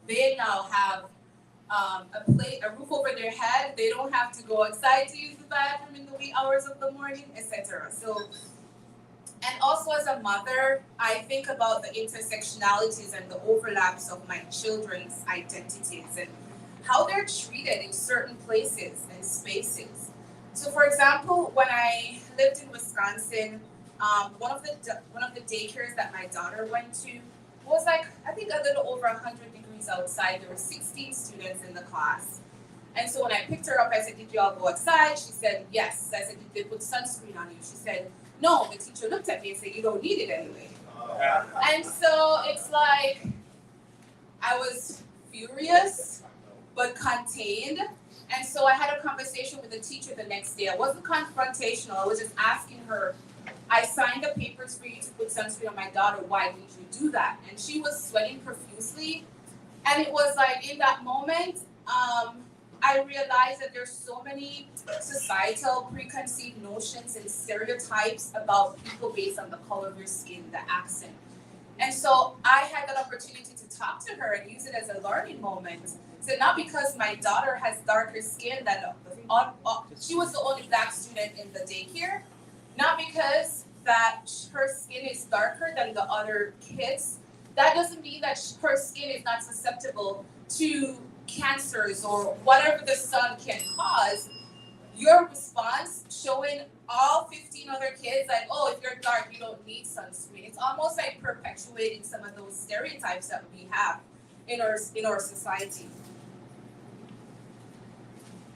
they now have a roof over their head. They don't have to go outside to use the bathroom in the wee hours of the morning, etc. So, and also as a mother, I think about the intersectionalities and the overlaps of my children's identities and how they're treated in certain places and spaces. So, for example, when I lived in Wisconsin, one of the daycares that my daughter went to was like I think a little over 100 degrees outside. There were 16 students in the class, and so when I picked her up, I said, "Did you all go outside?" She said, "Yes." I said, "Did they put sunscreen on you?" She said, "No." The teacher looked at me and said, "You don't need it anyway." And so it's like I was furious but contained. And so I had a conversation with the teacher the next day. I wasn't confrontational. I was just asking her, I signed the papers for you to put sunscreen on my daughter. Why didn't you do that? And she was sweating profusely. And it was like in that moment, I realized that there's so many societal preconceived notions and stereotypes about people based on the color of their skin, the accent. And so I had that opportunity to talk to her and use it as a learning moment. So not because my daughter has darker skin than she was the only black student in the daycare, not because that her skin is darker than the other kids. That doesn't mean that her skin is not susceptible to cancers or whatever the sun can cause. Your response showing all 15 other kids like, oh, if you're dark, you don't need sunscreen. It's almost like perpetuating some of those stereotypes that we have in our society.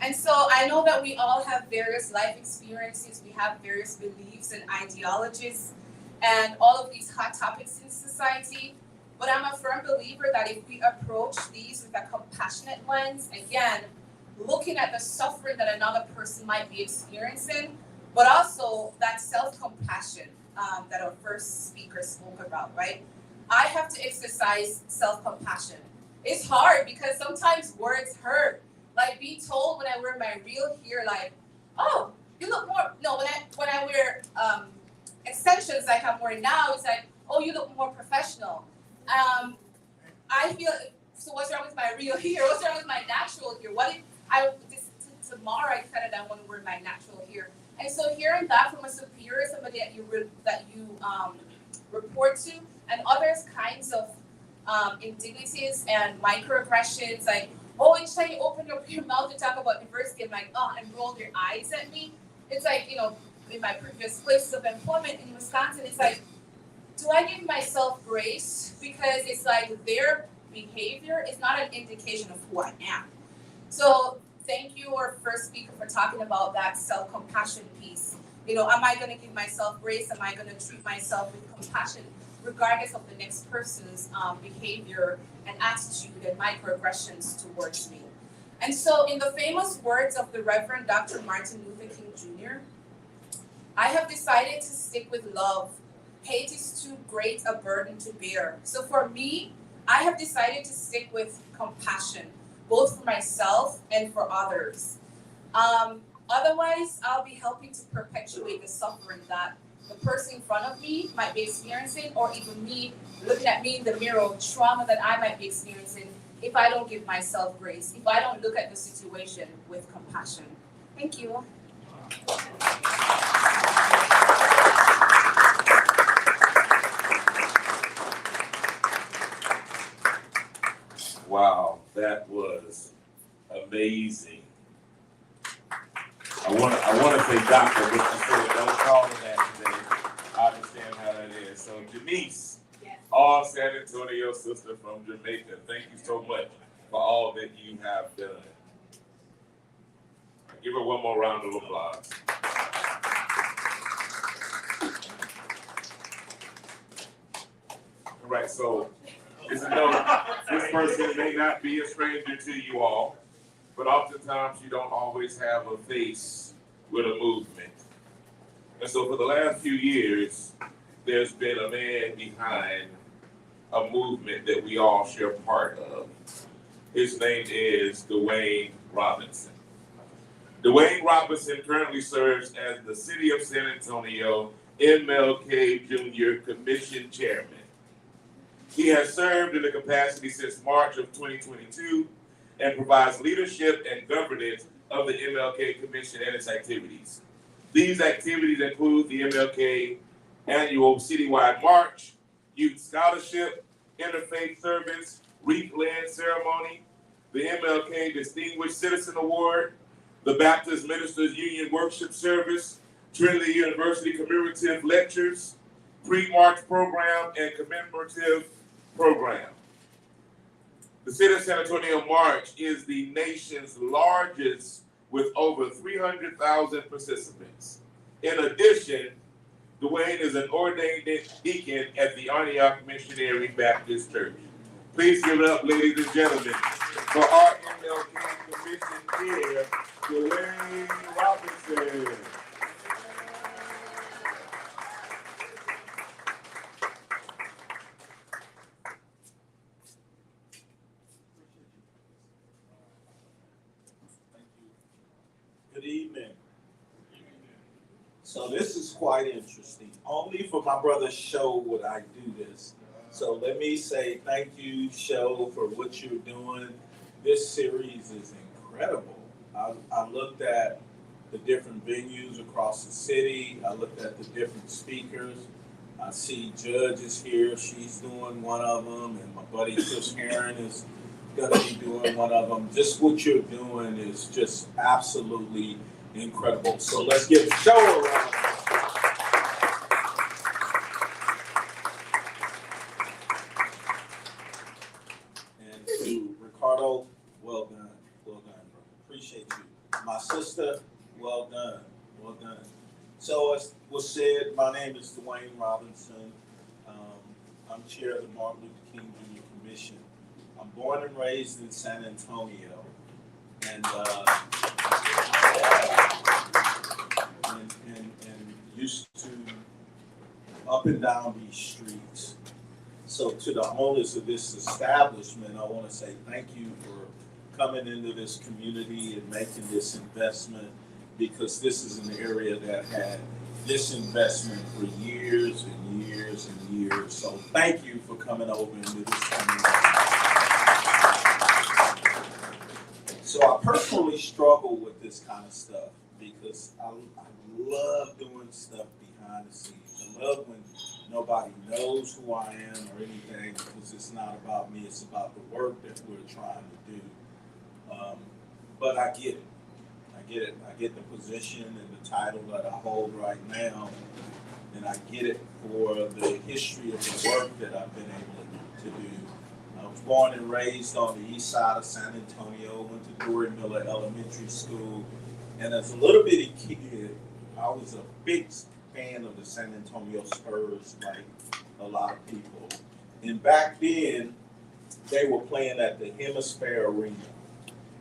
And so I know that we all have various life experiences, we have various beliefs and ideologies, and all of these hot topics in society. But I'm a firm believer that if we approach these with a compassionate lens, again, looking at the suffering that another person might be experiencing, but also that self-compassion that our first speaker spoke about, right? I have to exercise self-compassion. It's hard because sometimes words hurt. Like being told when I wear my real hair, like, oh, you look more. No, when I wear extensions like I'm wearing now, it's like, oh, you look more professional. I feel so. What's wrong with my real hair? What's wrong with my natural hair? What if tomorrow I decided I want to wear my natural hair? And so hearing that from a superior, somebody that you report to, and others kinds of indignities and microaggressions, like, oh, each time you open your mouth to talk about diversity, I'm like, oh, and roll your eyes at me. It's like, in my previous places of employment in Wisconsin, it's like, do I give myself grace? Because it's like their behavior is not an indication of who I am. So thank you, our first speaker, for talking about that self-compassion piece. Am I going to give myself grace? Am I going to treat myself with compassion, regardless of the next person's behavior and attitude and microaggressions towards me? And so in the famous words of the Reverend Dr. Martin Luther King Jr., I have decided to stick with love. Hate is too great a burden to bear. So for me, I have decided to stick with compassion, both for myself and for others. Otherwise, I'll be helping to perpetuate the suffering that the person in front of me might be experiencing, or even me looking at me in the mirror of trauma that I might be experiencing if I don't give myself grace, if I don't look at the situation with compassion. Thank you. Wow, that was amazing. I want to say doctor, but you said don't call her that today. I understand how that is. So Janice, yes. All San Antonio sister from Jamaica, thank you so much for all that you have done. Give her one more round of applause. All right, so this person may not be a stranger to you all, but oftentimes you don't always have a face with a movement. And so for the last few years, there's been a man behind a movement that we all share part of. His name is Dwayne Robinson. Dwayne Robinson currently serves as the City of San Antonio MLK Jr. Commission Chairman. He has served in the capacity since March of 2022 and provides leadership and governance of the MLK Commission and its activities. These activities include the MLK Annual Citywide March, Youth Scholarship, Interfaith Service, Wreath Land Ceremony, the MLK Distinguished Citizen Award, the Baptist Ministers Union Worship Service, Trinity University Commemorative Lectures, Pre-March Program, and Commemorative Program. The City of San Antonio March is the nation's largest with over 300,000 participants. In addition, Dwayne is an ordained deacon at the Antioch Missionary Baptist Church. Please give it up, ladies and gentlemen, for our MLK Commission Chair, Dwayne Robinson. Good evening. So this is quite interesting. Only for my brother Show would I do this. So let me say thank you, Show, for what you're doing. This series is incredible. I looked at the different venues across the city. I looked at the different speakers. I see Judge is here. She's doing one of them. And my buddy Chris Heron is going to be doing one of them. Just what you're doing is just absolutely incredible. So let's give the show a round. And to Ricardo, well done. Well done, bro. Appreciate you. My sister, well done. Well done. So as was said, my name is Dwayne Robinson. I'm chair of the Martin Luther King Jr. Commission. I'm born and raised in San Antonio, and used to up and down these streets. So to the owners of this establishment, I want to say thank you for coming into this community and making this investment, because this is an area that had this investment for years and years and years. So thank you for coming over into this community. So I personally struggle with this kind of stuff because I love doing stuff behind the scenes. I love when nobody knows who I am or anything, because it's not about me, it's about the work that we're trying to do. But I get it. I get the position and the title that I hold right now, and I get it for the history of the work that I've been able to do. I was born and raised on the east side of San Antonio, went to Dory Miller Elementary School, and as a little bitty kid, I was a big fan of the San Antonio Spurs, like a lot of people. And back then, they were playing at the Hemisphere Arena.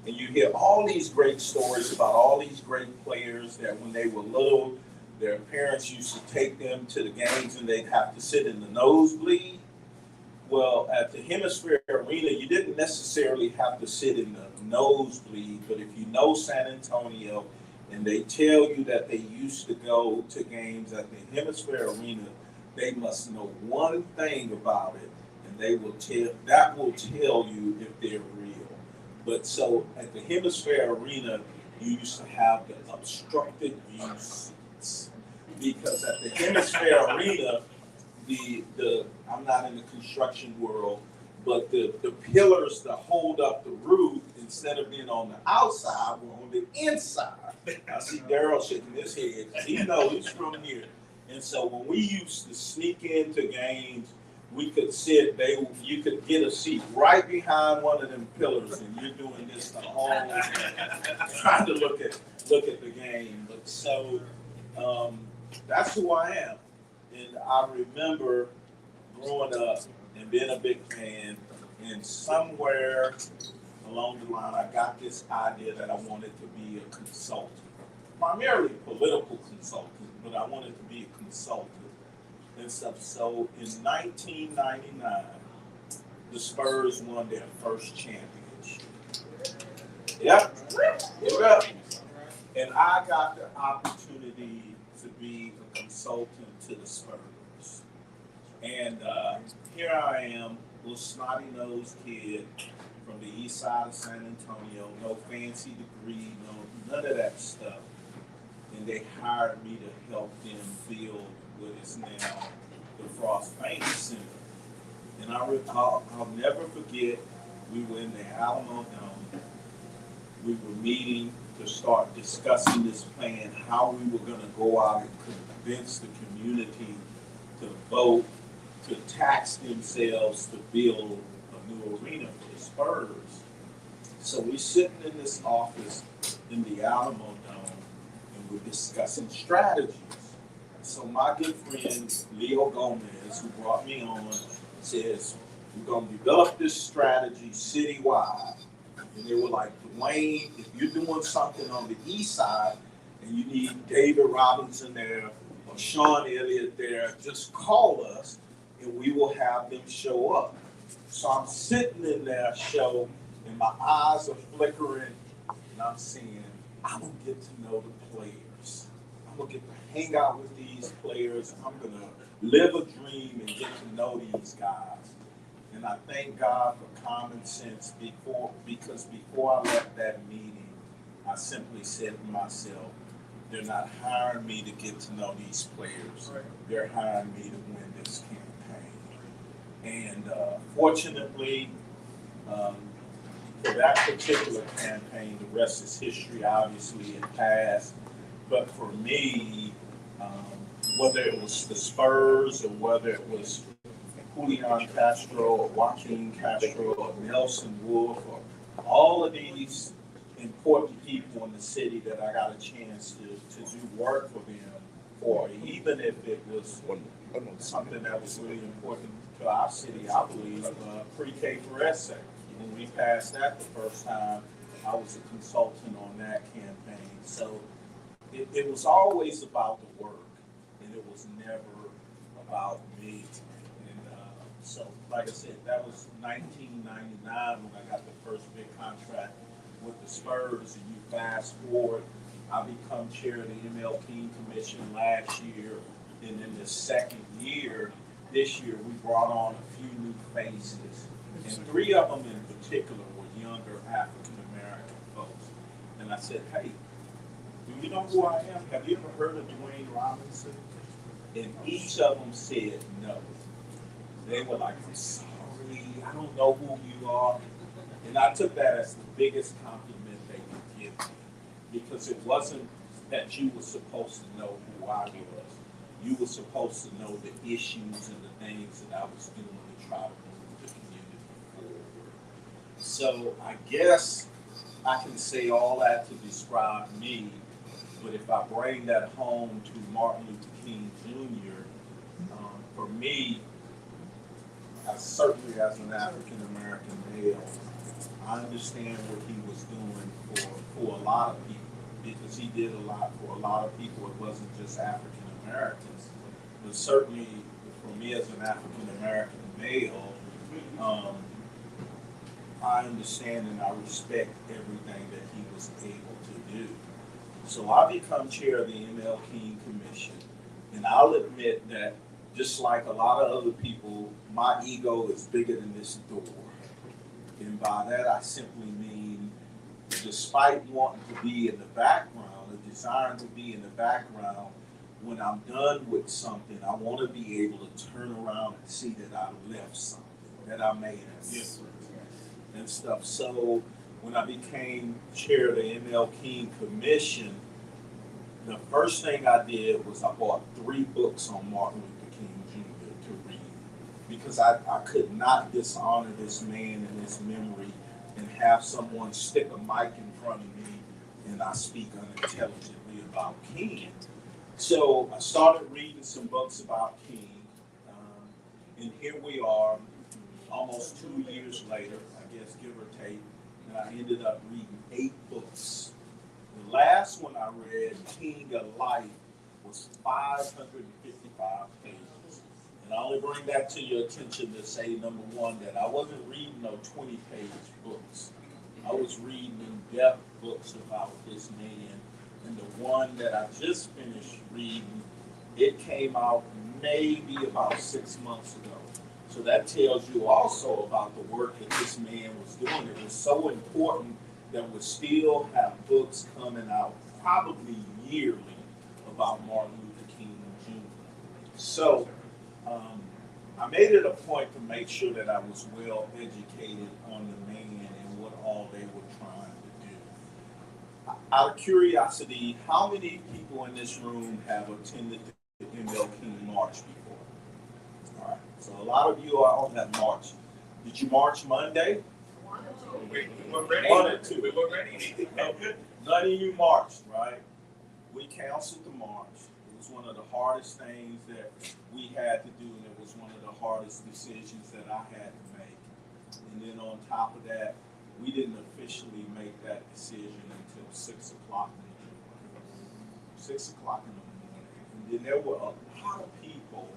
And you hear all these great stories about all these great players that when they were little, their parents used to take them to the games and they'd have to sit in the nosebleed. Well, at the Hemisphere Arena, you didn't necessarily have to sit in the nosebleed, but if you know San Antonio and they tell you that they used to go to games at the Hemisphere Arena, they must know one thing about it, and they will tell you if they're real. But so at the Hemisphere Arena, you used to have the obstructed view seats, because at the Hemisphere Arena, I'm not in the construction world, but the pillars that hold up the roof, instead of being on the outside, were on the inside. I see Daryl shaking his head. He knows he's from here. And so when we used to sneak into games, we could sit, you could get a seat right behind one of them pillars, and you're doing this the whole time, trying to look at the game. But so that's who I am. And I remember growing up and being a big fan, and somewhere along the line, I got this idea that I wanted to be a consultant, primarily political consultant, but I wanted to be a consultant and stuff. So in 1999, the Spurs won their first championship. Yep. And I got the opportunity to be a consultant to the Spurs. And here I am, little snotty-nosed kid from the east side of San Antonio, no fancy degree, none of that stuff. And they hired me to help them build what is now the Frost Bank Center. And I'll never forget, we were in the Alamo Dome. We were meeting to start discussing this plan, how we were going to go out and convince the community to vote, to tax themselves to build a new arena for the Spurs. So we're sitting in this office in the Alamo Dome, and we're discussing strategies. So my good friend Leo Gomez, who brought me on, says, we're going to develop this strategy citywide. And they were like, Dwayne, if you're doing something on the east side and you need David Robinson there or Sean Elliott there, just call us and we will have them show up. So I'm sitting in that show and my eyes are flickering and I'm saying, I'm going to get to know the players. I'm going to get to hang out with these players. I'm going to live a dream and get to know these guys. And I thank God for common sense because before I left that meeting, I simply said to myself, they're not hiring me to get to know these players. They're hiring me to win this campaign. And fortunately, for that particular campaign, the rest is history. Obviously, it passed. But for me, whether it was the Spurs or whether it was Julian Castro or Joaquin Castro or Nelson Wolff or all of these important people in the city that I got a chance to do work for them for, even if it was something that was really important to our city, I believe, pre-K for essay. When we passed that the first time, I was a consultant on that campaign. So it was always about the work, and it was never about me. So, like I said, that was 1999 when I got the first big contract with the Spurs. And you fast forward, I become chair of the ML King Commission last year. And in the second year, this year, we brought on a few new faces. And 3 of them in particular were younger African-American folks. And I said, hey, do you know who I am? Have you ever heard of Dwayne Robinson? And each of them said no. They were like, I'm sorry, I don't know who you are. And I took that as the biggest compliment they could give me. Because it wasn't that you were supposed to know who I was. You were supposed to know the issues and the things that I was doing to try to move the community forward. So I guess I can say all that to describe me. But if I bring that home to Martin Luther King Jr., for me, certainly as an African-American male, I understand what he was doing for a lot of people, because he did a lot for a lot of people. It wasn't just African-Americans, but certainly for me as an African-American male, I understand and I respect everything that he was able to do. So I become chair of the ML King Commission, and I'll admit that just like a lot of other people, my ego is bigger than this door. And by that, I simply mean, despite wanting to be in the background, or desiring to be in the background, when I'm done with something, I want to be able to turn around and see that I left something, that I made a difference and stuff. So when I became chair of the ML King Commission, the first thing I did was I bought 3 books on Martin Luther King Jr. to read, because I could not dishonor this man and his memory and have someone stick a mic in front of me and I speak unintelligently about King. So I started reading some books about King, and here we are, almost 2 years later, I guess, give or take, and I ended up reading 8 books. The last one I read, King of Life, was 555 pages. And I only bring that to your attention to say, number one, that I wasn't reading no 20-page books. I was reading in-depth books about this man. And the one that I just finished reading, it came out maybe about 6 months ago. So that tells you also about the work that this man was doing. It was so important that we still have books coming out probably yearly about Martin Luther King Jr. So I made it a point to make sure that I was well educated on the man and what all they were trying to do. Out of curiosity, how many people in this room have attended the ML King March before? All right, so a lot of you all have marched. Did you march Monday? We were ready. One or two. We were ready. None of you marched, right? We canceled the march. It was one of the hardest things that we had to do, and it was one of the hardest decisions that I had to make. And then on top of that, we didn't officially make that decision until 6 o'clock in the morning. 6 o'clock in the morning. And then there were a lot of people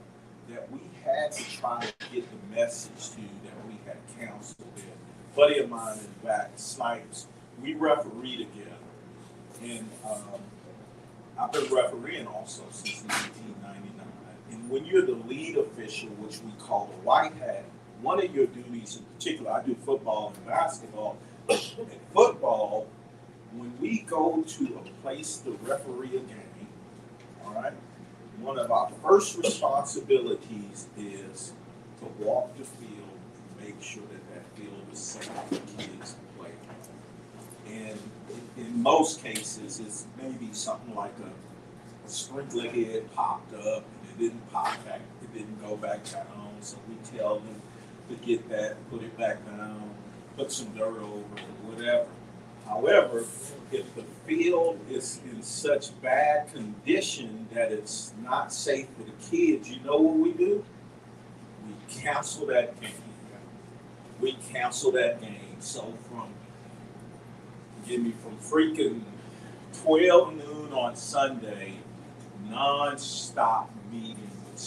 that we had to try to get the message to that we had counseled with. A buddy of mine in the back, Snipes, we referee together. And I've been refereeing also since 1999. And when you're the lead official, which we call the white hat, one of your duties in particular, I do football and basketball. In football, when we go to a place to referee a game, all right, one of our first responsibilities is to walk the field and make sure that that field is safe for kids to play on. And in most cases, it's maybe something like a sprinkler head popped up and it didn't pop back, it didn't go back down. So we tell them to get that, put it back down, put some dirt over it, whatever. However, if the field is in such bad condition that it's not safe for the kids, you know what we do? We cancel that game. We cancel that game. So from freaking 12 noon on Sunday, non-stop meeting with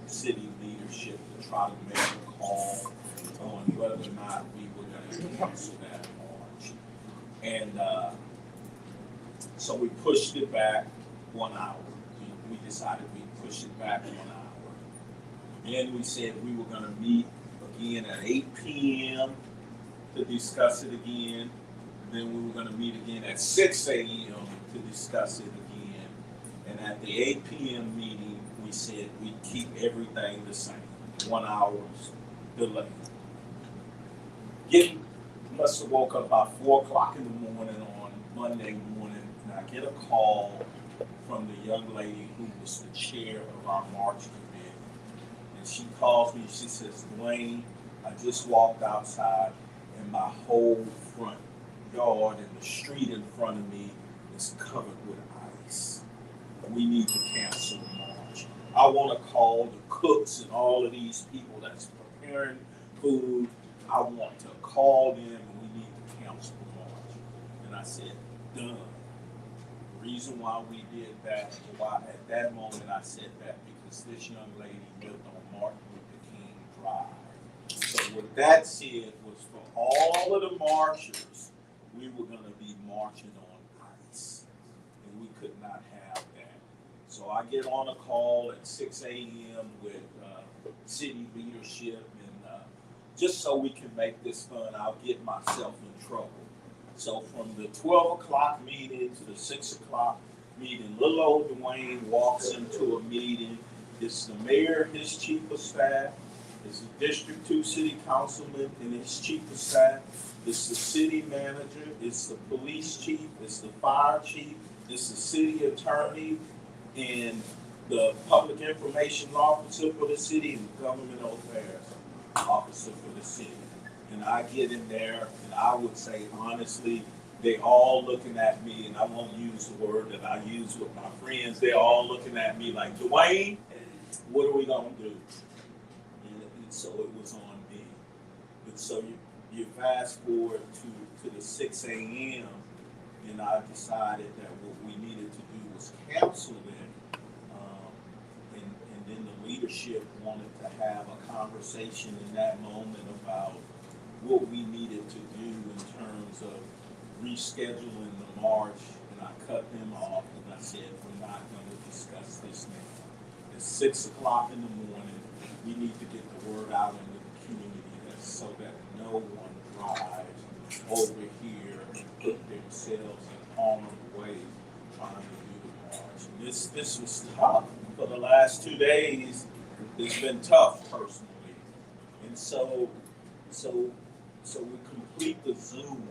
city leadership to try to make a call on whether or not we were going to cancel that march. And so we pushed it back 1 hour. We decided we'd push it back 1 hour. Then we said we were going to meet again at 8 p.m. to discuss it again. Then we were going to meet again at 6 a.m. to discuss it again. And at the 8 p.m. meeting, we said we'd keep everything the same, 1 hour's delay. Must have woke up about 4 o'clock in the morning on Monday morning, and I get a call from the young lady who was the chair of our march committee. And she calls me, she says, Dwayne, I just walked outside and my whole front yard and the street in front of me is covered with ice. We need to cancel the march. I want to call the cooks and all of these people that's preparing food. I want to call them and we need to cancel the march. And I said, done. The reason why we did that, why at that moment I said that, because this young lady lived on Martin Luther King Drive. So what that said was for all of the marchers, we were going to be marching on ice. And we could not have that. So I get on a call at 6 a.m. with city leadership, and just so we can make this fun, I'll get myself in trouble. So from the 12 o'clock meeting to the 6 o'clock meeting, little old Dwayne walks into a meeting. It's the mayor, his chief of staff. It's the District 2 city councilman and his chief of staff. It's the city manager. It's the police chief. It's the fire chief. It's the city attorney and the public information officer for the city and government affairs officer for the city. And I get in there, and I would say, honestly, they all looking at me, and I won't use the word that I use with my friends. They're all looking at me like, Dwayne, what are we going to do? And so it was on me. But so you fast forward to the 6 a.m., and I decided that what we needed to do was cancel it. And then the leadership wanted to have a conversation in that moment about what we needed to do in terms of rescheduling the march. And I cut them off and I said, we're not going to discuss this now. It's 6 o'clock in the morning. We need to get the word out in the community so that no one drives over here and put themselves in harm's way trying to do the march. And this was tough. For the last 2 days, it's been tough personally. And so we complete the Zoom,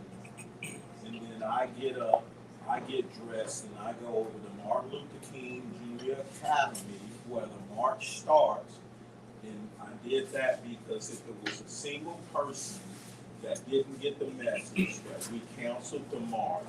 and then I get up, I get dressed, and I go over to Martin Luther King Junior Academy where the march starts. And I did that because if it was a single person that didn't get the message that we canceled the march,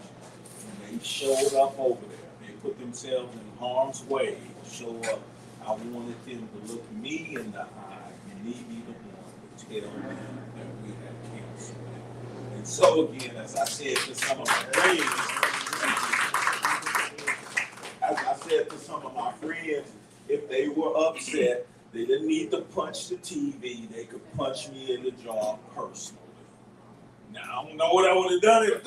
and they showed up over there, they put themselves in harm's way to show up, I wanted them to look me in the eye and me be the one to tell them that we had canceled it. And so again, as I said to some of my friends, if they were upset, they didn't need to punch the TV. They could punch me in the jaw personally. Now, I don't know what I would have done if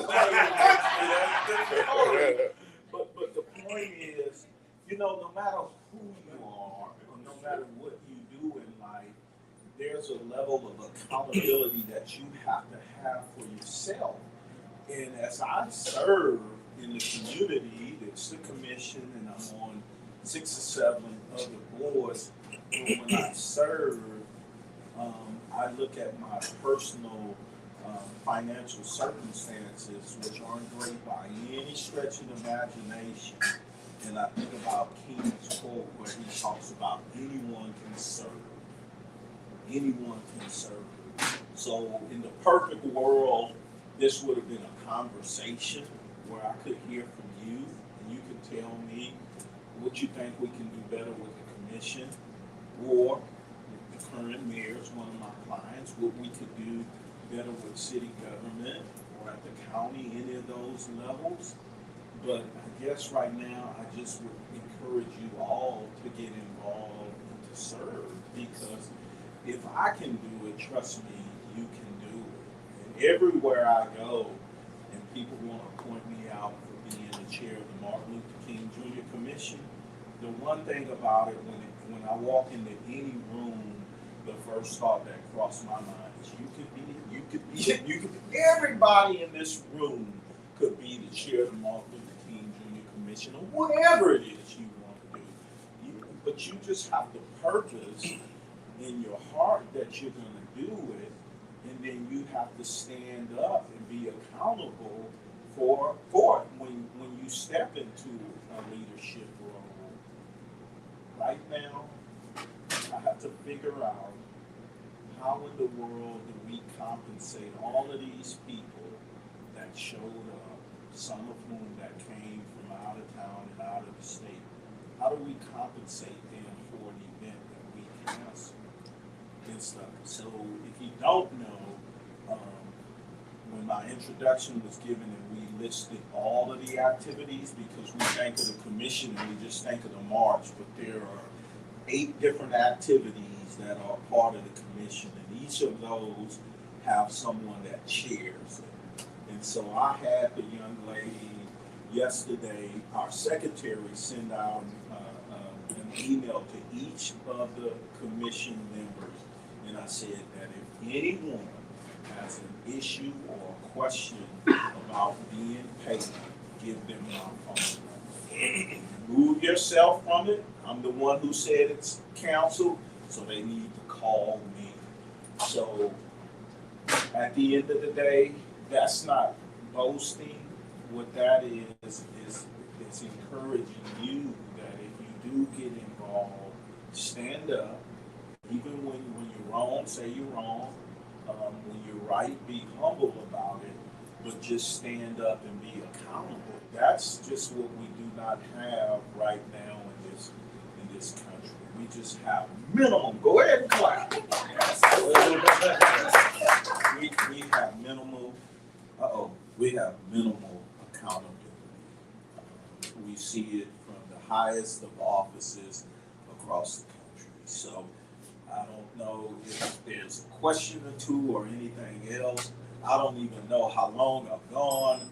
but the point is, no matter who you are, or no matter what you do in life, there's a level of accountability that you have to have for yourself. And as I serve in the community, it's the commission, and I'm on 6 or 7 other boards. When I serve, I look at my personal financial circumstances, which aren't great by any stretch of imagination. And I think about King's quote where he talks about anyone can serve. Anyone can serve. So in the perfect world, this would have been a conversation where I could hear from you, and you could tell me what you think we can do better with the commission, or the current mayor is one of my clients, what we could do better with city government or at the county, any of those levels. But I guess right now, I just would encourage you all to get involved and to serve, because if I can do it, trust me, you can do it. And everywhere I go, and people want to point me out for being the chair of the Martin Luther King Jr. Commission, the one thing about it, when I walk into any room, the first thought that crossed my mind is everybody in this room could be the chair of the Martin Luther King Jr. Commission, or whatever it is you want to do. But you just have the purpose in your heart that you're going to do it, and then you have to stand up and be accountable for it when you step into a leadership role. Right now, I have to figure out how in the world do we compensate all of these people that showed up, some of whom that came from out of town and out of the state. How do we compensate them for an event that we cancel and stuff? So if you don't know, when my introduction was given and we listed all of the activities, because we think of the commission and we just think of the march, but there are 8 different activities that are part of the commission, and each of those have someone that chairs it. And so I had the young lady yesterday, our secretary, send out an email to each of the commission members, and I said that if anyone has an issue or a question about being paid, give them my phone number. Move yourself from it. I'm the one who said it's canceled, so they need to call me. So at the end of the day, that's not boasting. What that is it's encouraging you that if you do get involved, stand up. Even when you're wrong, say you're wrong. When you're right, be humble about it, but just stand up and be accountable. That's just what we do not have right now in this country. We just have minimum. Go ahead and clap. We have minimal. We have minimal accountability. We see it from the highest of offices across the country. So I don't know if there's a question or two or anything else. I don't even know how long I've gone.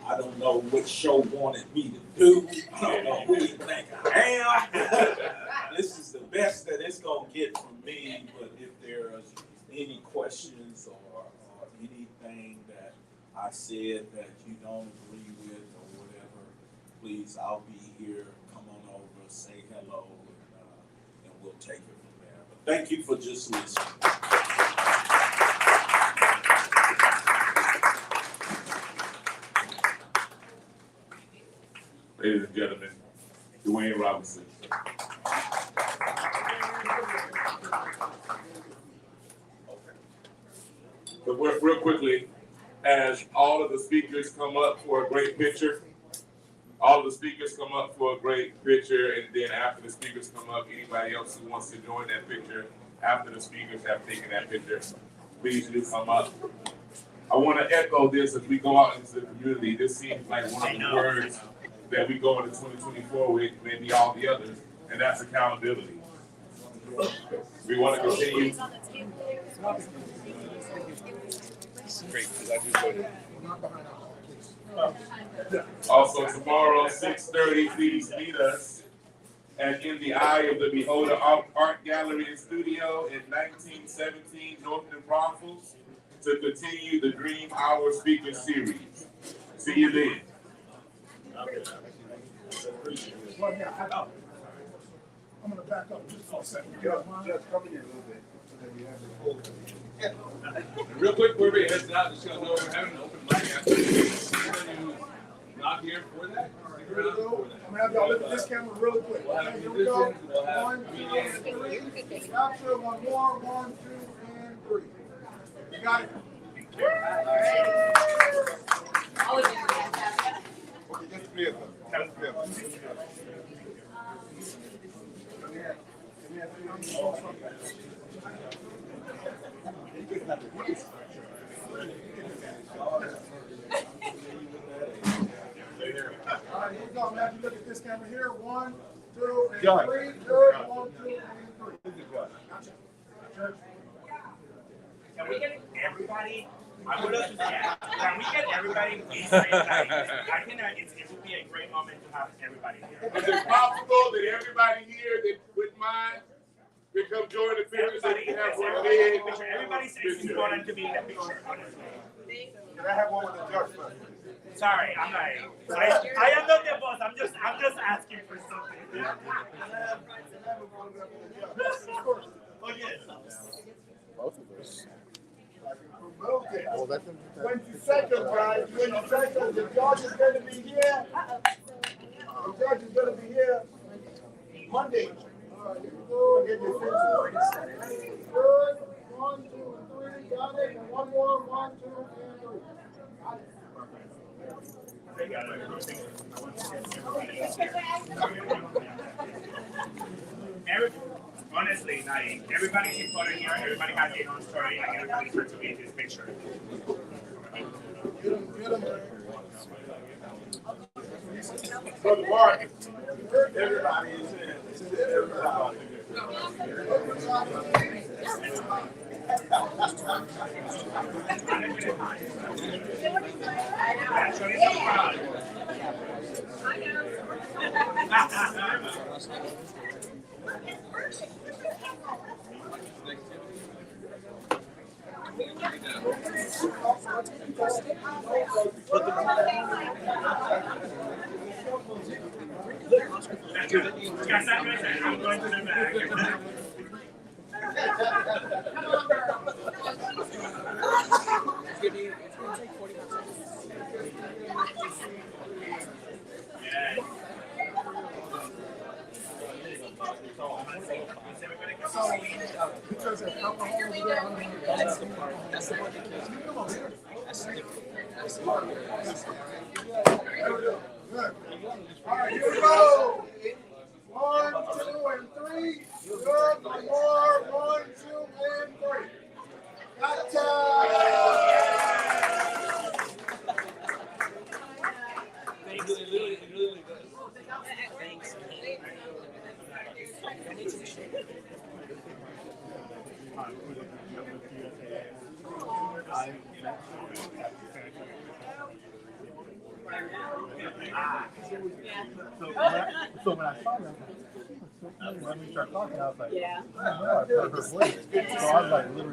I don't know what show wanted me to do. I don't know who you think I am. This is the best that it's going to get from me. But if there's any questions or anything that I said that you don't agree with or whatever, please, I'll be here. Come on over, say hello, and we'll take it from there. But thank you for just listening. Ladies and gentlemen, Dwayne Robinson. So real quickly, as all of the speakers come up for a great picture, and then after the speakers come up, anybody else who wants to join that picture after the speakers have taken that picture, please do come up. I want to echo this as we go out into the community. This seems like one of the words that we go into 2024 with, maybe all the others, and that's accountability. We want to continue. Great, because I just voted. Also tomorrow, 6:30, please meet us at In the Eye of the Beholder Art Gallery and Studio in 1917 North and Brockville to continue the Dream Hour Speaker Series. See you then. I'm gonna back up just for a second. Just come in a little bit. Real quick, where we heads out, just gonna know we're having an open mic after this. Not here for that. I'm gonna have y'all look at this camera real quick. We'll have Here we go. musicians, we'll have 1, 2, and 3. Capture 1 more. 1, 2, and 3. You got it. Okay, just clear them. Just clear them. All right, here we go. I'm gonna have you look at this camera here. 1, 2, and 3. Good. 1, 2, and 3. Can we get everybody? Can we get everybody please? I think it would be a great moment to have everybody here. Is it possible that everybody here that wouldn't mind to come join the picture so we can have one big Everybody says it's important to be in the picture. Can I have one with the judge first? Sorry, I am not the boss. I'm just asking for something. Oh yes. Both of us. Okay. 20 seconds, guys. 20 seconds. The judge is going to be here. The judge is going to be here Monday. All right, here we go. Get your senses. Good. 1, 2, and 3. Got it. And one more. 1, 2, and 3. Got it. Honestly, like, everybody's important here. Everybody has their own story, and everybody's trying to be in this picture. Good work. Everybody is in. Everybody. I'm going to the back. Because of alcohol, that's the part. That's the part that kills me. That's the part. Good. All right, here we go. 1, 2, and 3. Good. One more. 1, 2, and 3. Gotcha. So when I saw them, when we started talking, I was like, Yeah. I know I've heard her voice. So I was like, literally.